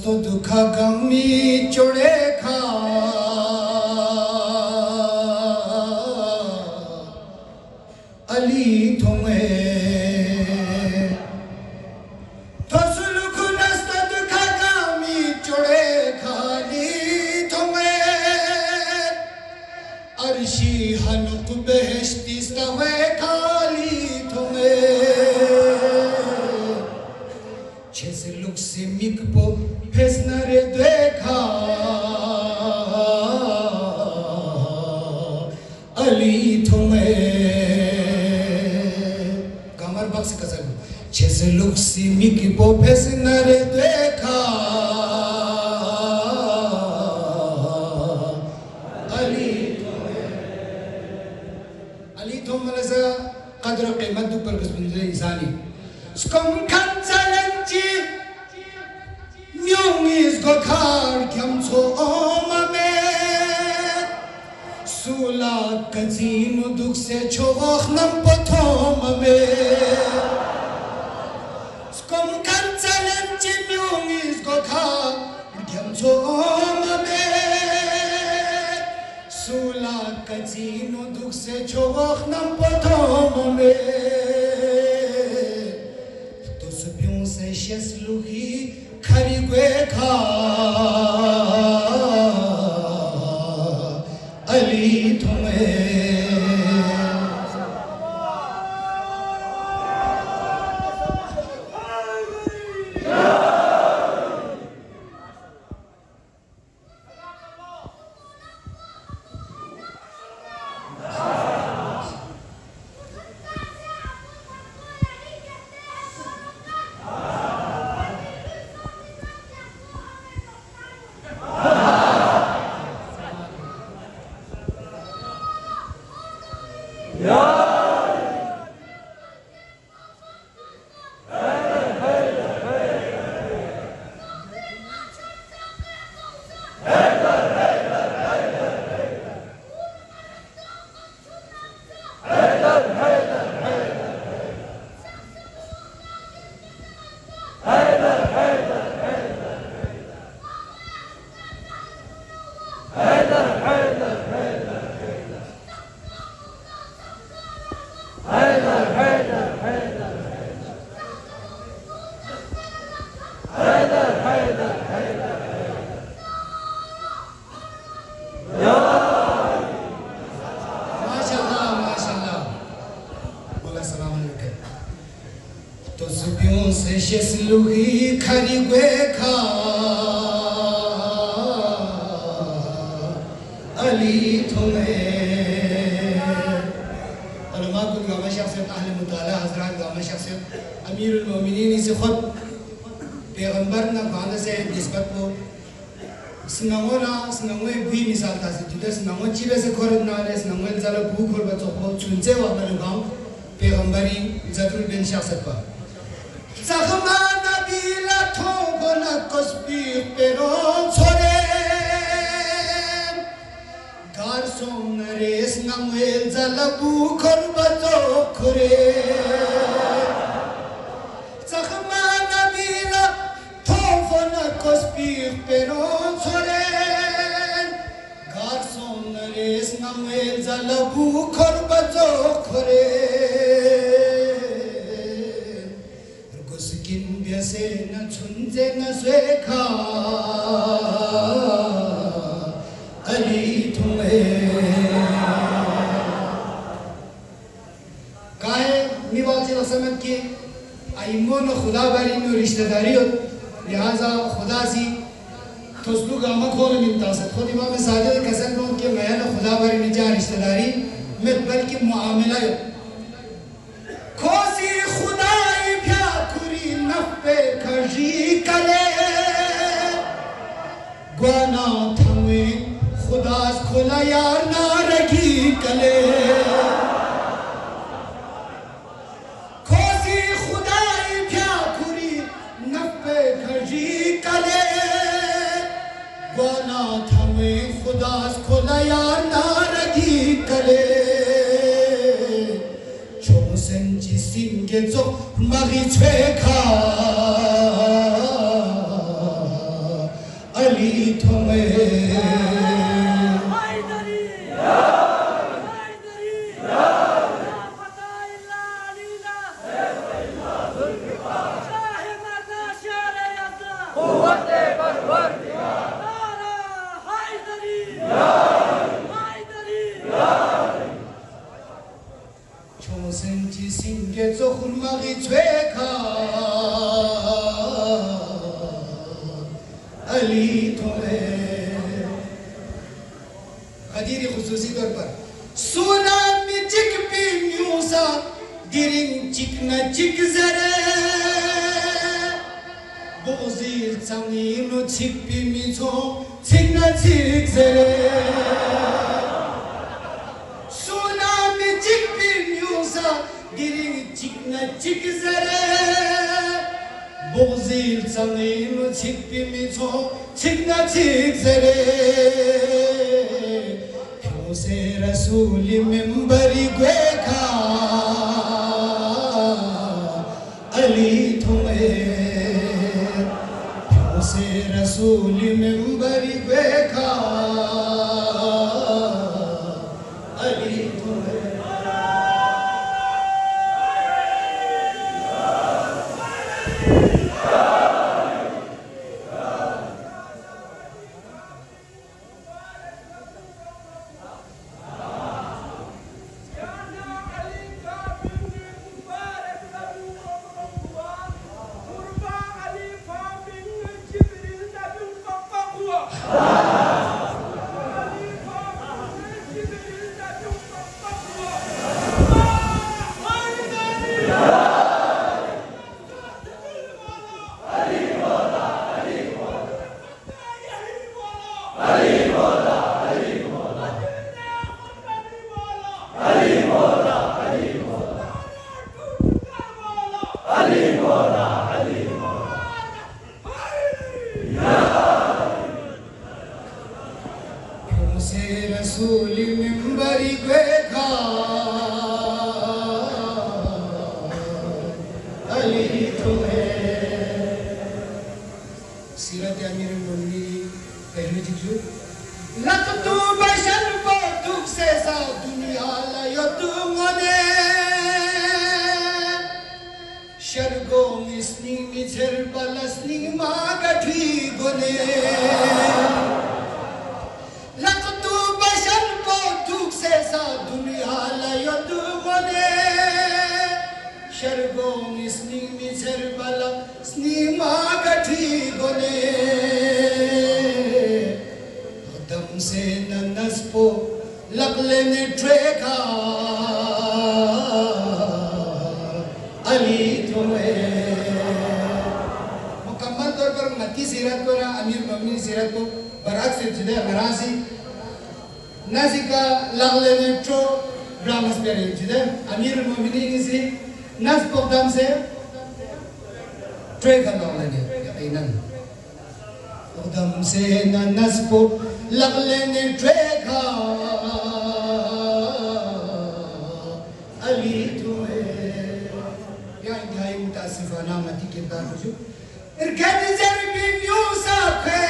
तो दुखा गमी चुड़े खा अली तुम्हें तो सुलुख नस्त दुखा गमी चुड़े खाली तुम्हें अर्शी हनुक बेहश्ती सवे खाली तुम्हें छेस लुक से मिक पो फेसनरे देखा अली तुम्हें कमर बक्स कसर छेस लुक से मिक पो फेसनरे देखा अली तुम्हें लसा قدر قيمة دوبر بس بنزل إنساني سكم كان زلنجي Myungis gokar kyam so omame Sula kazinu duk se chokh nam pothomame Skom kan zalenchi myungis gokar kyam so omame Sula kazinu duk se chokh nam pothomame To subyon se shes luhi खरी gue खा अली तुम्हें तो सुबियों से शेसलुही खरी gue खा अली तुम्हें उलमा कुल गामा शख्सियत अहल मुताला हजरात गामा शख्सियत अमीरुल मोमिनीन इसे खुद पैगंबर ना बांध से निस्बत को स्नंगोए भी मिसाल था से जुदा स्नंगो चीबे से खोरद ना ले स्नंगो जला भूख और बचो को चुनचे वाला लगाम पैगंबरी जतुल बिन शख्सियत पर Zahma nabila thobona kosbi peron soren Garson res namuel zalabu korbato kore Zahma nabila thobona kosbi peron soren Garson res namuel zalabu korbato kore से न छुंजे न स्वेखा अली तुम्हें काहे निवासी रसमत के आइमों न खुदा बारी में रिश्तेदारी हो लिहाजा खुदा सी तस्लु गामा खोल मिलता से खुद इमाम सादिक कसम लोग के मैं न खुदा बारी में जा रिश्तेदारी में बल्कि मुआमला हो खोसी खुदाई प्या कुरी नफ़े खजी कले गुना थमे खुदास खुला यार ना रखी कले खोसी खुदाई प्या कुरी नफ़े खजी कले गुना थमे खुदास खुला यार ना रखी कले Singezo mari chweka अली तुम्हें 초생지 신개조 훈막이 죄가 अली तुम्हें खदीरी खुसूसी तौर पर सोना में चिक पे म्यूसा दिरिंग चिकना चिक जरे बोझिल चांगीनो चिक पे मिचो चिकना चिक जरे सोना में चिक पे म्यूसा दिरिंग चिकना चिक जरे बोझिल चांगीनो चिक पे मिचो चिकना चिक जरे से रसूल मिंबरी गुएखा अली तुम्हें से रसूल मिंबरी गुएखा अली तुम्हें रसूल मिंबरी गुएखा अली तुम्हें सीरत अमीर मुमिनीन पहले जिक्र लक़तु बशर दुख से सा दुनिया लायो तुमने शर्गो मिस्नी मिझर बलसनी माँ गठी गुने शर्गो मिस्नी मिझर बला स्नीमा गठी गोने दम से ननस्पो लगले ने ट्रेका अली तुम्हें मुकम्मल तौर पर मक्की सीरत को अमीर मोमिनीन सीरत को बराक से जुदे मरासी नाजिका लगले ने ट्रो ब्राह्मस पेरे जुदे अमीर मोमिनीन इसी नस पोदम से ट्रे करना लगे इनन पोदम से नस पो लगले ने ट्रे का अली तुम्हें या इंतहाई मुतासिफाना मती किरदार जो इरकत ज़रबी यूसा खे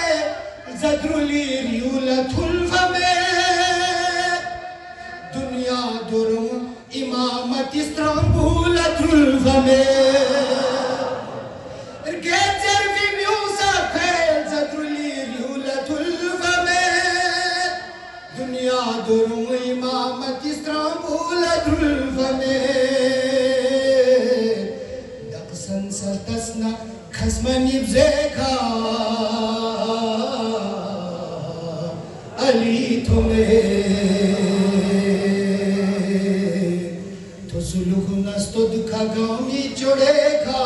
ज़दरुली रियूला थुल्फा में दुनिया दुरुम इमामत इस्तांबुल अतुल्फा में इरकेजर भी म्यूसा खेल ज़दरुली रियूल अतुल्फा में दुनिया दुरुम इमामत इस्तांबुल अतुल्फा में दक्सन सल्तसना खस्मनी बज़ेखा अली तुम्हें सुलूख नस्तो दुखा गामी चुड़ेखा